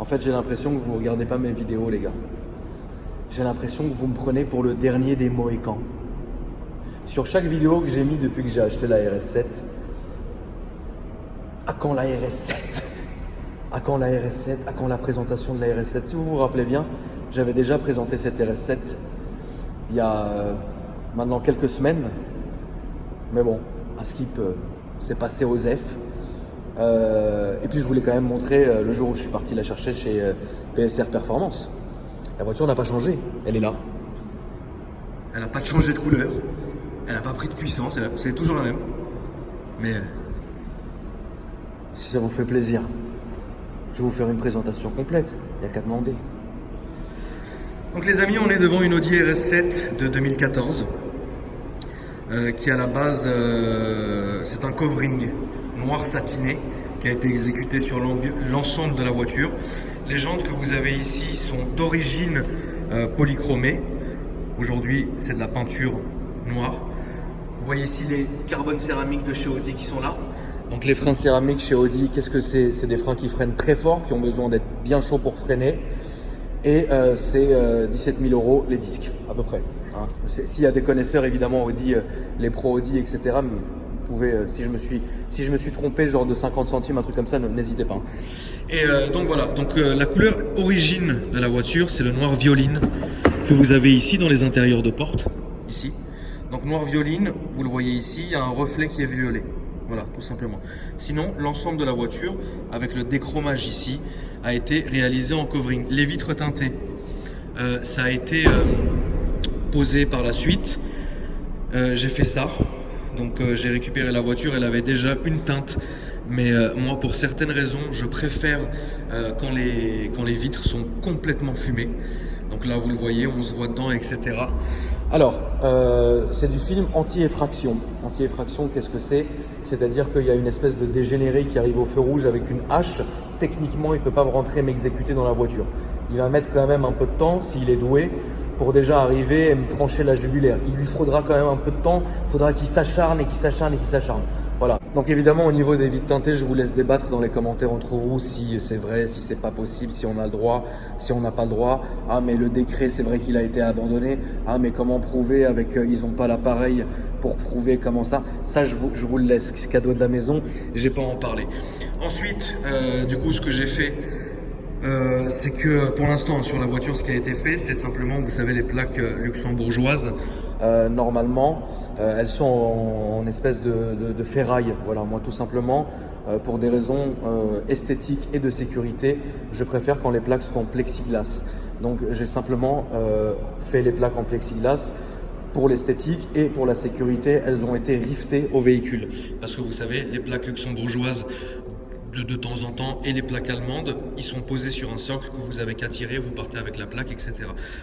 En fait, j'ai l'impression que vous regardez pas mes vidéos, les gars. J'ai l'impression que vous me prenez pour le dernier des Mohicans. Sur chaque vidéo que j'ai mis depuis que j'ai acheté la RS7, à quand la RS7? À quand la RS7? À quand la présentation de la RS7? Si vous vous rappelez bien, j'avais déjà présenté cette RS7 il y a maintenant quelques semaines. Mais bon, un skip s'est passé aux F. Et puis je voulais quand même montrer le jour où je suis parti la chercher chez PSR Performance. La voiture n'a pas changé, elle est là. Elle n'a pas changé de couleur, elle n'a pas pris de puissance, c'est toujours la même. Mais si ça vous fait plaisir, je vais vous faire une présentation complète, il n'y a qu'à demander. Donc les amis, on est devant une Audi RS7 de 2014 qui à la base, c'est un covering noir satiné qui a été exécuté sur l'ensemble de la voiture. Les jantes que vous avez ici sont d'origine polychromée. Aujourd'hui, c'est de la peinture noire. Vous voyez ici les carbones céramiques de chez Audi qui sont là. Donc les freins céramiques chez Audi, qu'est-ce que c'est? C'est des freins qui freinent très fort, qui ont besoin d'être bien chauds pour freiner. Et c'est 17 000 € les disques, à peu près. Hein. S'il y a des connaisseurs, évidemment, Audi, les pros Audi, etc., vous pouvez, si je me suis trompé, genre de 50 centimes, un truc comme ça, n'hésitez pas. Et donc voilà, donc la couleur origine de la voiture, c'est le noir violine que vous avez ici dans les intérieurs de porte, ici. Donc noir violine, vous le voyez ici, il y a un reflet qui est violet. Voilà, tout simplement. Sinon, l'ensemble de la voiture, avec le déchromage ici, a été réalisé en covering. Les vitres teintées, ça a été posé par la suite. J'ai fait ça. Donc j'ai récupéré la voiture, elle avait déjà une teinte. Mais moi, pour certaines raisons, je préfère quand les vitres sont complètement fumées. Donc là, vous le voyez, on se voit dedans, etc. Alors, c'est du film anti-effraction. Anti-effraction, qu'est-ce que c'est? C'est-à-dire qu'il y a une espèce de dégénéré qui arrive au feu rouge avec une hache. Techniquement, il ne peut pas rentrer m'exécuter dans la voiture. Il va mettre quand même un peu de temps, s'il est doué, pour déjà arriver et me trancher la jugulaire. Il lui faudra quand même un peu de temps. Il faudra qu'il s'acharne et qu'il s'acharne et qu'il s'acharne. Voilà. Donc évidemment, au niveau des vitres teintées, je vous laisse débattre dans les commentaires entre vous si c'est vrai, si c'est pas possible, si on a le droit, si on n'a pas le droit. Ah, mais le décret, c'est vrai qu'il a été abandonné. Ah, mais comment prouver avec ils n'ont pas l'appareil pour prouver comment ça? Ça, je vous le laisse. C'est cadeau de la maison. J'ai pas à en parler. Ensuite, du coup, ce que j'ai fait, c'est que pour l'instant, sur la voiture, ce qui a été fait, c'est simplement, vous savez, les plaques luxembourgeoises. Normalement, elles sont en espèce de ferraille. Voilà, moi tout simplement, pour des raisons esthétiques et de sécurité, je préfère quand les plaques sont en plexiglas. Donc j'ai simplement fait les plaques en plexiglas. Pour l'esthétique et pour la sécurité, elles ont été rivetées au véhicule. Parce que vous savez, les plaques luxembourgeoises, de temps en temps, et les plaques allemandes, ils sont posés sur un socle que vous avez qu'à tirer, vous partez avec la plaque, etc.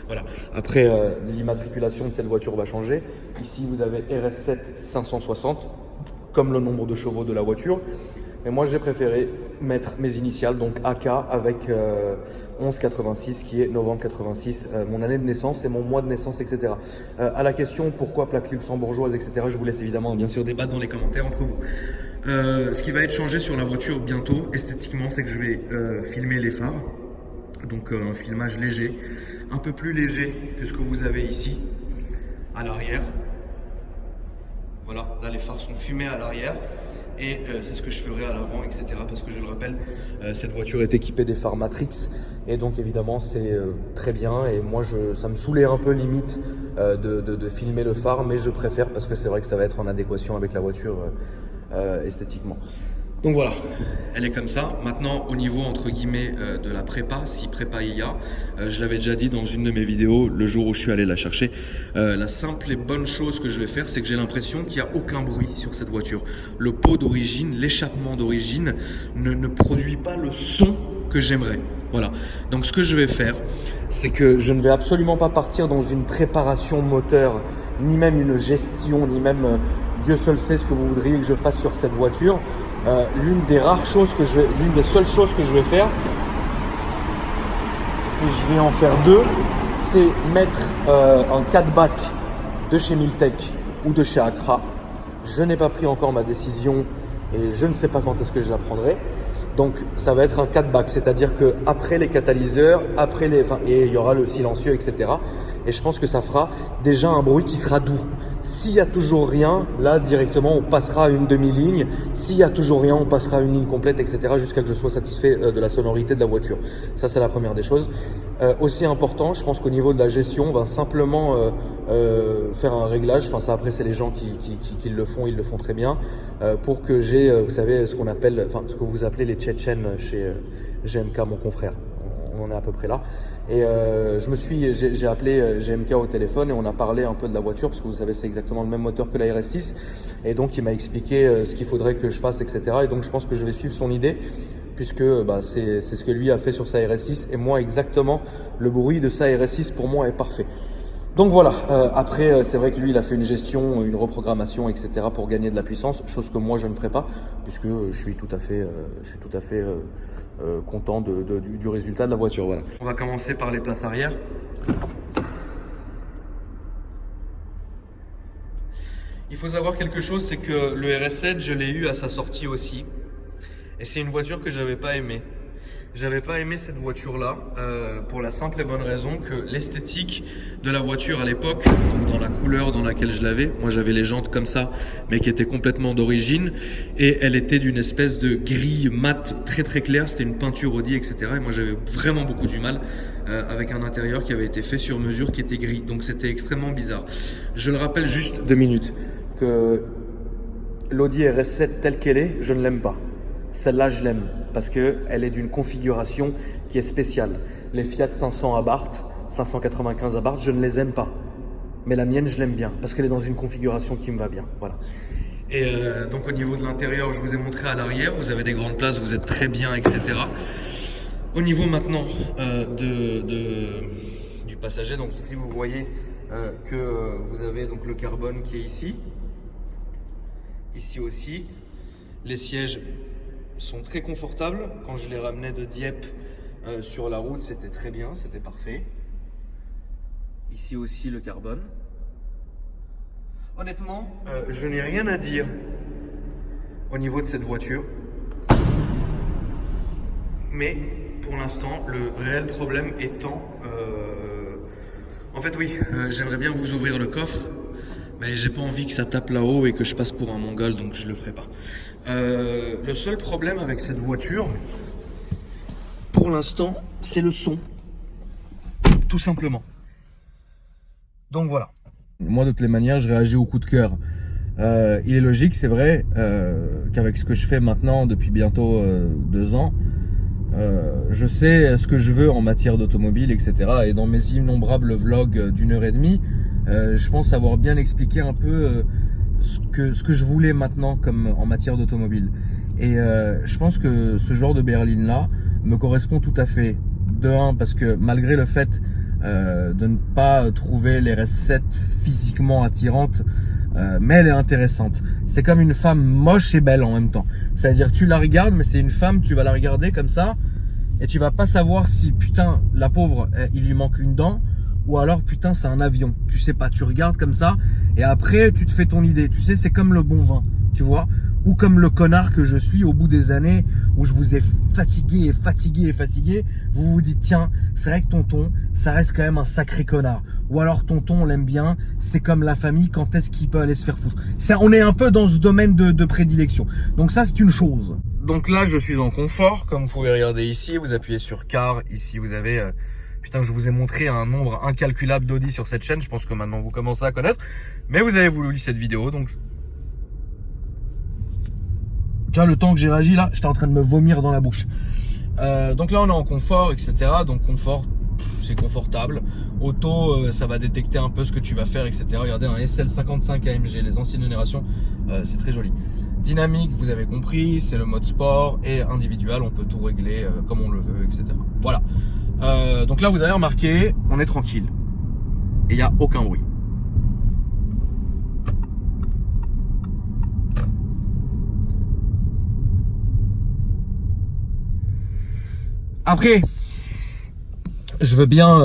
Voilà. Après, l'immatriculation de cette voiture va changer. Ici, vous avez RS7 560, comme le nombre de chevaux de la voiture. Mais moi, j'ai préféré mettre mes initiales, donc AK avec 1186, qui est novembre 86, mon année de naissance et mon mois de naissance, etc. À la question pourquoi plaque luxembourgeoise, etc., je vous laisse évidemment, bien sûr, débattre dans les commentaires entre vous. Ce qui va être changé sur la voiture bientôt, esthétiquement, c'est que je vais filmer les phares. Donc un filmage léger, un peu plus léger que ce que vous avez ici, à l'arrière. Voilà, là les phares sont fumés à l'arrière. Et c'est ce que je ferai à l'avant, etc. Parce que je le rappelle, cette voiture est équipée des phares Matrix. Et donc évidemment, c'est très bien. Et moi, ça me saoulait un peu limite de filmer le phare. Mais je préfère parce que c'est vrai que ça va être en adéquation avec la voiture esthétiquement. Donc voilà, elle est comme ça. Maintenant, au niveau entre guillemets de la prépa, si prépa il y a, je l'avais déjà dit dans une de mes vidéos, le jour où je suis allé la chercher, la simple et bonne chose que je vais faire, c'est que j'ai l'impression qu'il n'y a aucun bruit sur cette voiture. Le pot d'origine, l'échappement d'origine ne produit pas le son que j'aimerais. Voilà, donc ce que je vais faire, c'est que je ne vais absolument pas partir dans une préparation moteur, ni même une gestion, ni même Dieu seul sait ce que vous voudriez que je fasse sur cette voiture. L'une des seules choses que je vais faire, et je vais en faire deux, c'est mettre un 4-bac de chez Miltech ou de chez Accra. Je n'ai pas pris encore ma décision et je ne sais pas quand est-ce que je la prendrai. Donc ça va être un 4-back, c'est-à-dire que après les catalyseurs, et il y aura le silencieux, etc. Et je pense que ça fera déjà un bruit qui sera doux. S'il y a toujours rien, là directement on passera à une demi-ligne. S'il y a toujours rien, on passera à une ligne complète, etc. jusqu'à que je sois satisfait de la sonorité de la voiture. Ça c'est la première des choses. Aussi important, je pense qu'au niveau de la gestion, on va simplement faire un réglage. Enfin ça après c'est les gens qui le font, ils le font très bien. Pour que j'ai, vous savez, ce qu'on appelle, enfin ce que vous appelez les Tchétchènes chez GMK, mon confrère. On en est à peu près là. Et j'ai appelé GMK au téléphone et on a parlé un peu de la voiture parce que vous savez c'est exactement le même moteur que la RS6 et donc il m'a expliqué ce qu'il faudrait que je fasse, etc. Et donc je pense que je vais suivre son idée puisque c'est ce que lui a fait sur sa RS6 et moi exactement le bruit de sa RS6 pour moi est parfait. Donc voilà, après c'est vrai que lui il a fait une gestion, une reprogrammation, etc. pour gagner de la puissance, chose que moi je ne ferai pas puisque je suis tout à fait content du résultat de la voiture. Voilà. On va commencer par les places arrière. Il faut savoir quelque chose, c'est que le RS7 je l'ai eu à sa sortie aussi et c'est une voiture que j'avais pas aimée. J'avais pas aimé cette voiture-là pour la simple et bonne raison que l'esthétique de la voiture à l'époque, donc dans la couleur dans laquelle je l'avais, moi j'avais les jantes comme ça, mais qui étaient complètement d'origine, et elle était d'une espèce de gris mat très très clair, c'était une peinture Audi, etc. Et moi j'avais vraiment beaucoup du mal avec un intérieur qui avait été fait sur mesure, qui était gris, donc c'était extrêmement bizarre. Je le rappelle juste 2 minutes, que l'Audi RS7 telle qu'elle est, je ne l'aime pas. Celle-là, je l'aime parce qu'elle est d'une configuration qui est spéciale. Les Fiat 500 Abarth, 595 Abarth, je ne les aime pas. Mais la mienne, je l'aime bien parce qu'elle est dans une configuration qui me va bien. Voilà. Et donc au niveau de l'intérieur, je vous ai montré à l'arrière, vous avez des grandes places, vous êtes très bien, etc. Au niveau maintenant du passager, donc ici vous voyez que vous avez donc le carbone qui est ici. Ici aussi, les sièges sont très confortables. Quand je les ramenais de Dieppe sur la route, c'était très bien, c'était parfait. Ici aussi le carbone. Honnêtement, je n'ai rien à dire au niveau de cette voiture. Mais pour l'instant, le réel problème étant... En fait oui, j'aimerais bien vous ouvrir le coffre. Mais j'ai pas envie que ça tape là-haut et que je passe pour un mongol, donc je le ferai pas. Le seul problème avec cette voiture, pour l'instant, c'est le son. Tout simplement. Donc voilà. Moi, de toutes les manières, je réagis au coup de cœur. Il est logique, c'est vrai, qu'avec ce que je fais maintenant depuis bientôt 2 ans, je sais ce que je veux en matière d'automobile, etc. Et dans mes innombrables vlogs d'1h30, je pense avoir bien expliqué un peu ce que je voulais maintenant comme en matière d'automobile. Et je pense que ce genre de berline là me correspond tout à fait. De un, parce que malgré le fait de ne pas trouver les RS7 physiquement attirante, mais elle est intéressante. C'est comme une femme moche et belle en même temps. C'est-à-dire tu la regardes, mais c'est une femme, tu vas la regarder comme ça et tu vas pas savoir si putain la pauvre il lui manque une dent ou alors putain c'est un avion. Tu sais pas, tu regardes comme ça et après tu te fais ton idée. Tu sais, c'est comme le bon vin, tu vois, ou comme le connard que je suis au bout des années où je vous ai fatigué, vous vous dites tiens, c'est vrai que tonton, ça reste quand même un sacré connard. Ou alors tonton, on l'aime bien, c'est comme la famille, quand est-ce qu'il peut aller se faire foutre. Ça, on est un peu dans ce domaine de prédilection. Donc ça, c'est une chose. Donc là, je suis en confort, comme vous pouvez regarder ici, vous appuyez sur car, ici vous avez... Putain, je vous ai montré un nombre incalculable d'Audi sur cette chaîne, je pense que maintenant vous commencez à connaître. Mais vous avez voulu cette vidéo, donc... Tu vois, le temps que j'ai réagi là, j'étais en train de me vomir dans la bouche. Donc là, on est en confort, etc. Donc confort, c'est confortable. Auto, ça va détecter un peu ce que tu vas faire, etc. Regardez, un SL55 AMG, les anciennes générations, c'est très joli. Dynamique, vous avez compris, c'est le mode sport. Et individuel, on peut tout régler comme on le veut, etc. Voilà. Donc là, vous avez remarqué, on est tranquille. Et il n'y a aucun bruit. Après, je veux bien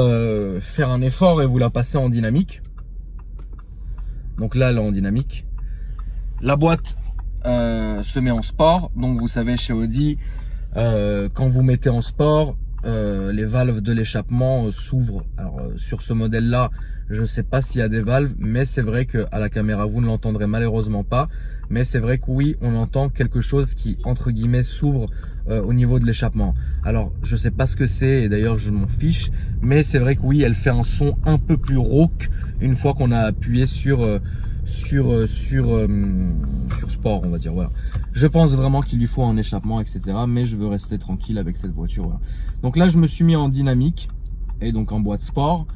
faire un effort et vous la passer en dynamique. Donc là, elle est en dynamique. La boîte se met en sport. Donc vous savez, chez Audi, quand vous mettez en sport, les valves de l'échappement s'ouvrent. Alors sur ce modèle-là, je ne sais pas s'il y a des valves, mais c'est vrai que à la caméra vous ne l'entendrez malheureusement pas. Mais c'est vrai que oui, on entend quelque chose qui entre guillemets s'ouvre au niveau de l'échappement. Alors je sais pas ce que c'est et d'ailleurs je m'en fiche, mais c'est vrai que oui, elle fait un son un peu plus rauque une fois qu'on a appuyé sur sport, on va dire. Voilà. Je pense vraiment qu'il lui faut un échappement, etc. Mais je veux rester tranquille avec cette voiture. Voilà. Donc là, je me suis mis en dynamique et donc en boîte sport.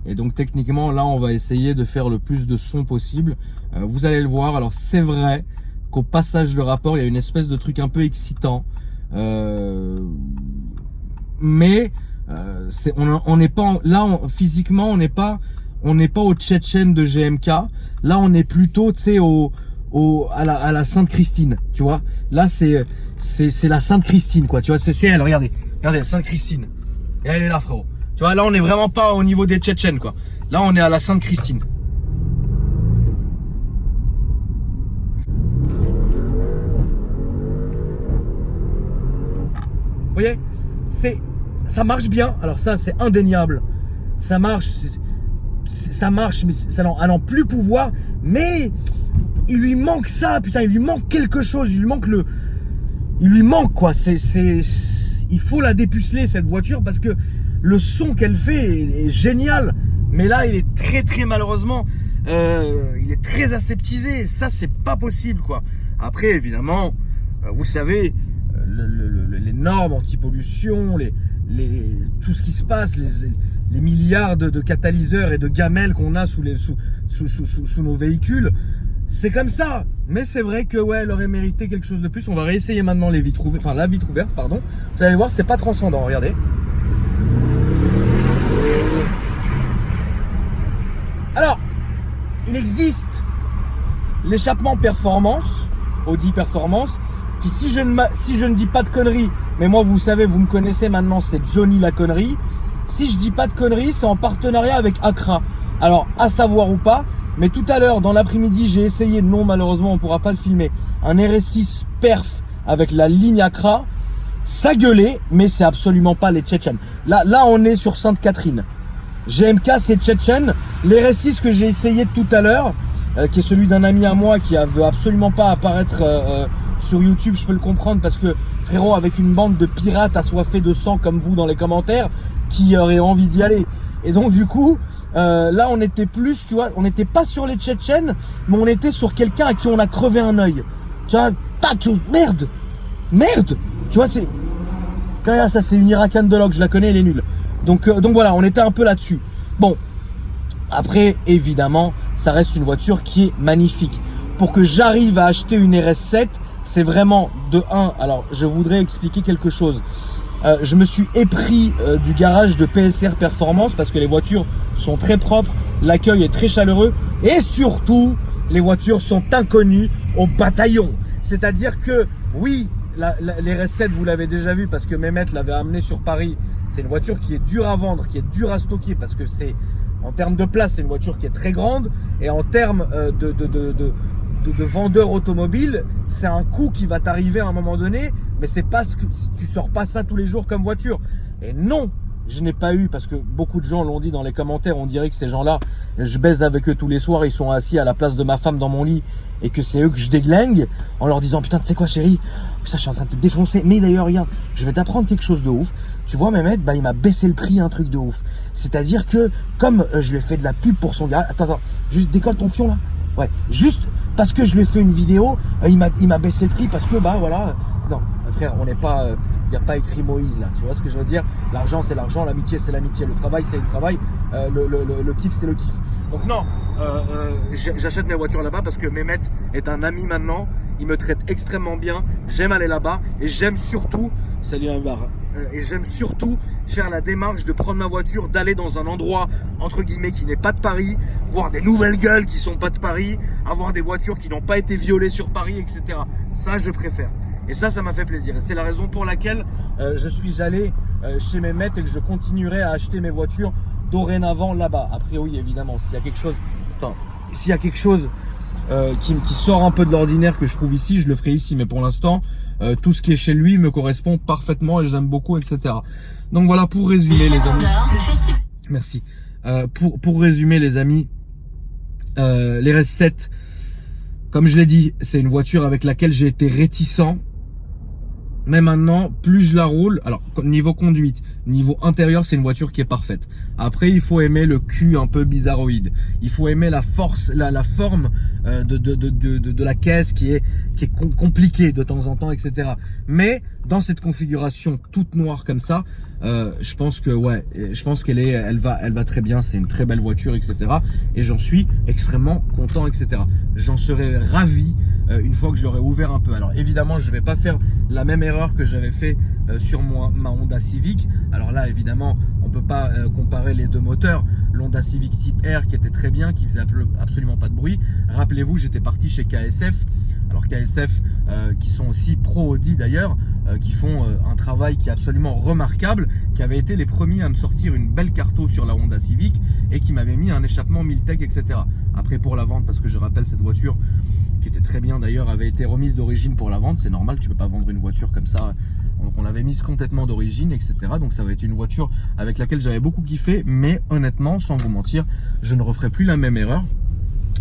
Et donc techniquement, là, on va essayer de faire le plus de son possible. Vous allez le voir. Alors c'est vrai qu'au passage de rapport, il y a une espèce de truc un peu excitant. Mais on n'est pas là physiquement, on n'est pas au Tchétchène de GMK. Là, on est plutôt, tu sais, à la Sainte-Christine, tu vois. Là, c'est la Sainte-Christine, quoi. Tu vois, c'est elle. Regardez, Sainte-Christine. Et elle est là, frérot. Tu vois, là, on n'est vraiment pas au niveau des Tchétchènes, quoi. Là, on est à la Sainte-Christine. Vous voyez, ça marche bien. Alors ça, c'est indéniable. Ça marche. Ça marche, mais ça n'en plus pouvoir. Mais il lui manque ça, putain, il lui manque quelque chose. Il lui manque quoi. Il faut la dépuceler cette voiture parce que le son qu'elle fait est génial. Mais là, il est très malheureusement, il est très aseptisé. Ça, c'est pas possible quoi. Après, évidemment, vous savez, les normes anti-pollution, tout ce qui se passe, les milliards de catalyseurs et de gamelles qu'on a sous nos véhicules, c'est comme ça. Mais c'est vrai que ouais, elle aurait mérité quelque chose de plus. On va réessayer maintenant la vitre ouverte, pardon. Vous allez voir, c'est pas transcendant, regardez. Alors, il existe l'échappement performance, Audi Performance, qui si je ne dis pas de conneries, mais moi vous savez, vous me connaissez maintenant, c'est Johnny la connerie. Si je dis pas de conneries, c'est en partenariat avec Accra. Alors, à savoir ou pas, mais tout à l'heure, dans l'après-midi, j'ai essayé, non malheureusement on pourra pas le filmer, un RS6 perf avec la ligne Accra. Ça gueulait, mais c'est absolument pas les Tchétchènes. Là on est sur Sainte-Catherine. GMK c'est Tchétchène. Les RS6 que j'ai essayé tout à l'heure, qui est celui d'un ami à moi qui veut absolument pas apparaître sur YouTube, je peux le comprendre parce que frérot, avec une bande de pirates assoiffés de sang comme vous dans les commentaires, qui aurait envie d'y aller. Et donc du coup, là on était plus, tu vois, on n'était pas sur les Tchétchènes, mais on était sur quelqu'un à qui on a crevé un œil. Tu vois, merde, tu vois, c'est, ça c'est une Irakan de Log, je la connais, elle est nulle. Donc voilà, on était un peu là-dessus. Bon, après évidemment, ça reste une voiture qui est magnifique. Pour que j'arrive à acheter une RS7, c'est vraiment de 1. Alors, je voudrais expliquer quelque chose. Je me suis épris du garage de PSR Performance parce que les voitures sont très propres, l'accueil est très chaleureux et surtout, les voitures sont inconnues au bataillon. C'est-à-dire que, oui, les RS7, vous l'avez déjà vu parce que Mehmet l'avait amené sur Paris. C'est une voiture qui est dure à vendre, qui est dure à stocker parce que c'est, en termes de place, c'est une voiture qui est très grande et en termes de vendeur automobile, c'est un coût qui va t'arriver à un moment donné, mais c'est pas ce que tu sors pas ça tous les jours comme voiture. Et non, je n'ai pas eu, parce que beaucoup de gens l'ont dit dans les commentaires, on dirait que ces gens-là, je baise avec eux tous les soirs, ils sont assis à la place de ma femme dans mon lit et que c'est eux que je déglingue en leur disant putain, tu sais quoi chérie, putain, je suis en train de te défoncer. Mais d'ailleurs regarde, je vais t'apprendre quelque chose de ouf. Tu vois Mehmet, bah il m'a baissé le prix, un truc de ouf. C'est-à-dire que comme je lui ai fait de la pub pour son garage, attends, juste décolle ton fion là. Ouais, juste parce que je lui ai fait une vidéo, il m'a baissé le prix parce que bah voilà. Non, frère, on n'est pas, il n'y a pas écrit Moïse là. Tu vois ce que je veux dire? L'argent c'est l'argent, l'amitié c'est l'amitié, le travail c'est le travail, le kiff c'est le kiff. Donc non, j'achète mes voitures là-bas parce que Mehmet est un ami maintenant. Il me traite extrêmement bien. J'aime aller là-bas et j'aime surtout, salut un bar. Et j'aime surtout faire la démarche de prendre ma voiture, d'aller dans un endroit entre guillemets qui n'est pas de Paris, voir des nouvelles gueules qui sont pas de Paris, avoir des voitures qui n'ont pas été violées sur Paris, etc. Ça, je préfère. Et ça m'a fait plaisir. Et c'est la raison pour laquelle je suis allé chez Mehmet et que je continuerai à acheter mes voitures dorénavant là-bas. Après, oui, évidemment, s'il y a quelque chose, qui sort un peu de l'ordinaire que je trouve ici, je le ferai ici. Mais pour l'instant, tout ce qui est chez lui me correspond parfaitement et j'aime beaucoup, etc. Donc voilà, pour résumer les amis. Merci. Pour résumer les amis, les RS7, comme je l'ai dit, c'est une voiture avec laquelle j'ai été réticent. Mais maintenant, plus je la roule, alors niveau conduite, niveau intérieur, c'est une voiture qui est parfaite. Après, il faut aimer le cul un peu bizarroïde. Il faut aimer la force, la forme de la caisse qui est compliquée de temps en temps, etc. Mais dans cette configuration toute noire comme ça, je pense que ouais, je pense elle va très bien. C'est une très belle voiture, etc. Et j'en suis extrêmement content, etc. J'en serais ravi une fois que je l'aurai ouvert un peu. Alors évidemment, je vais pas faire la même erreur que j'avais fait sur ma Honda Civic. Alors là, évidemment, on peut pas comparer les deux moteurs. L'Honda Civic Type R qui était très bien, qui faisait absolument pas de bruit. Rappelez-vous, j'étais parti chez KSF. Alors KSF, qui sont aussi pro Audi d'ailleurs, qui font un travail qui est absolument remarquable, qui avait été les premiers à me sortir une belle carto sur la Honda Civic et qui m'avait mis un échappement Miltech, etc. Après pour la vente, parce que je rappelle, cette voiture qui était très bien d'ailleurs, avait été remise d'origine pour la vente. C'est normal, tu peux pas vendre une voiture comme ça. Donc on l'avait mise complètement d'origine, etc. Donc ça va être une voiture avec laquelle j'avais beaucoup kiffé, mais honnêtement, sans vous mentir, je ne referai plus la même erreur.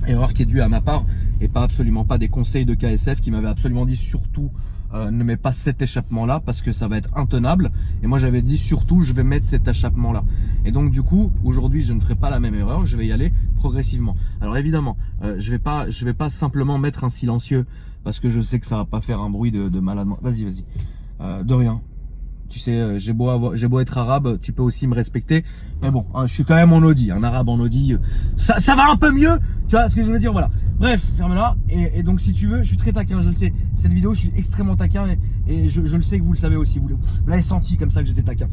Erreur qui est due à ma part et pas absolument pas des conseils de KSF qui m'avaient absolument dit surtout ne mets pas cet échappement là parce que ça va être intenable. Et moi j'avais dit surtout je vais mettre cet échappement là. Et donc du coup aujourd'hui je ne ferai pas la même erreur, je vais y aller progressivement. Alors évidemment je vais pas simplement mettre un silencieux parce que je sais que ça va pas faire un bruit de malade. Vas-y de rien. Tu sais, j'ai beau être arabe, tu peux aussi me respecter. Mais bon, hein, je suis quand même en Audi. Un arabe en Audi, ça va un peu mieux. Tu vois ce que je veux dire? Voilà. Bref, ferme-la. Et donc, si tu veux, je suis très taquin, je le sais. Cette vidéo, je suis extrêmement taquin. Et je le sais que vous le savez aussi. Vous l'avez senti comme ça que j'étais taquin.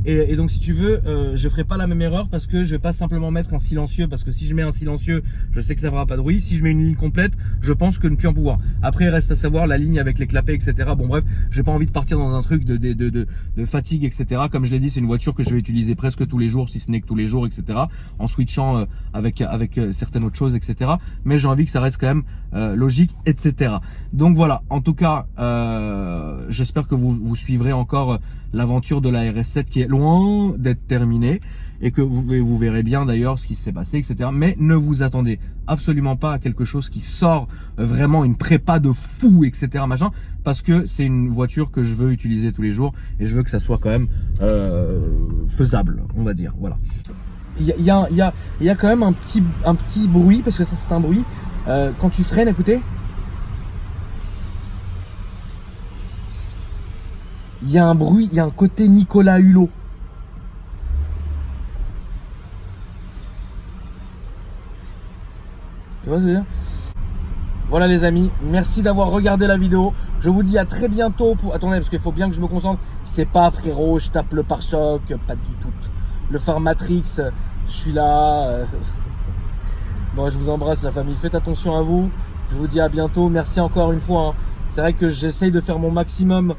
Et donc si tu veux, je ferai pas la même erreur parce que je vais pas simplement mettre un silencieux, parce que si je mets un silencieux, je sais que ça fera pas de bruit. Si je mets une ligne complète, je pense que ne plus en pouvoir. Après, il reste à savoir la ligne avec les clapets, etc. Bon bref, j'ai pas envie de partir dans un truc de fatigue, etc. Comme je l'ai dit, c'est une voiture que je vais utiliser presque tous les jours, si ce n'est que tous les jours, etc. En switchant avec certaines autres choses, etc. Mais j'ai envie que ça reste quand même logique, etc. Donc voilà, en tout cas, j'espère que vous suivrez encore l'aventure de la RS7 qui est loin d'être terminée et que vous verrez bien d'ailleurs ce qui s'est passé, etc. Mais ne vous attendez absolument pas à quelque chose qui sort vraiment une prépa de fou, etc. machin, parce que c'est une voiture que je veux utiliser tous les jours et je veux que ça soit quand même faisable, on va dire. Voilà. Il y a quand même un petit bruit, parce que ça c'est un bruit quand tu freines, écoutez. Il y a un bruit, il y a un côté Nicolas Hulot. Tu vois ce que je veux dire? Voilà les amis, merci d'avoir regardé la vidéo. Je vous dis à très bientôt pour... Attendez, parce qu'il faut bien que je me concentre. C'est pas frérot, je tape le pare-choc, pas du tout. Le phare Matrix, je suis là. Bon, je vous embrasse la famille, faites attention à vous. Je vous dis à bientôt, merci encore une fois. C'est vrai que j'essaye de faire mon maximum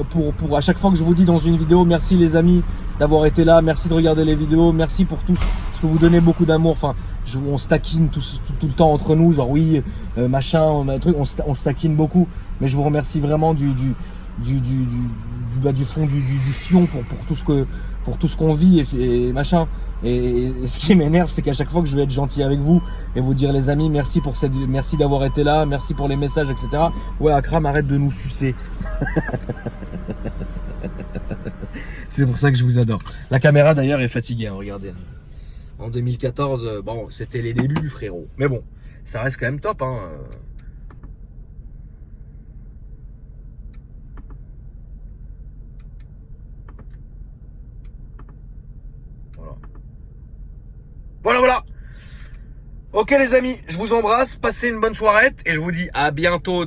pour à chaque fois que je vous dis dans une vidéo, merci les amis d'avoir été là, merci de regarder les vidéos, merci pour tout, parce que vous donnez beaucoup d'amour. Enfin, on se taquine tout le temps entre nous, genre oui, machin, truc, on se taquine beaucoup, mais je vous remercie vraiment du fond du fion pour tout ce qu'on vit et machin. Et ce qui m'énerve, c'est qu'à chaque fois que je vais être gentil avec vous et vous dire les amis, merci d'avoir été là, merci pour les messages, etc. Ouais, Akram, arrête de nous sucer. C'est pour ça que je vous adore. La caméra d'ailleurs est fatiguée, hein, regardez. En 2014, bon, c'était les débuts, frérot. Mais bon, ça reste quand même top, hein. Voilà. Ok les amis, je vous embrasse, passez une bonne soirée et je vous dis à bientôt.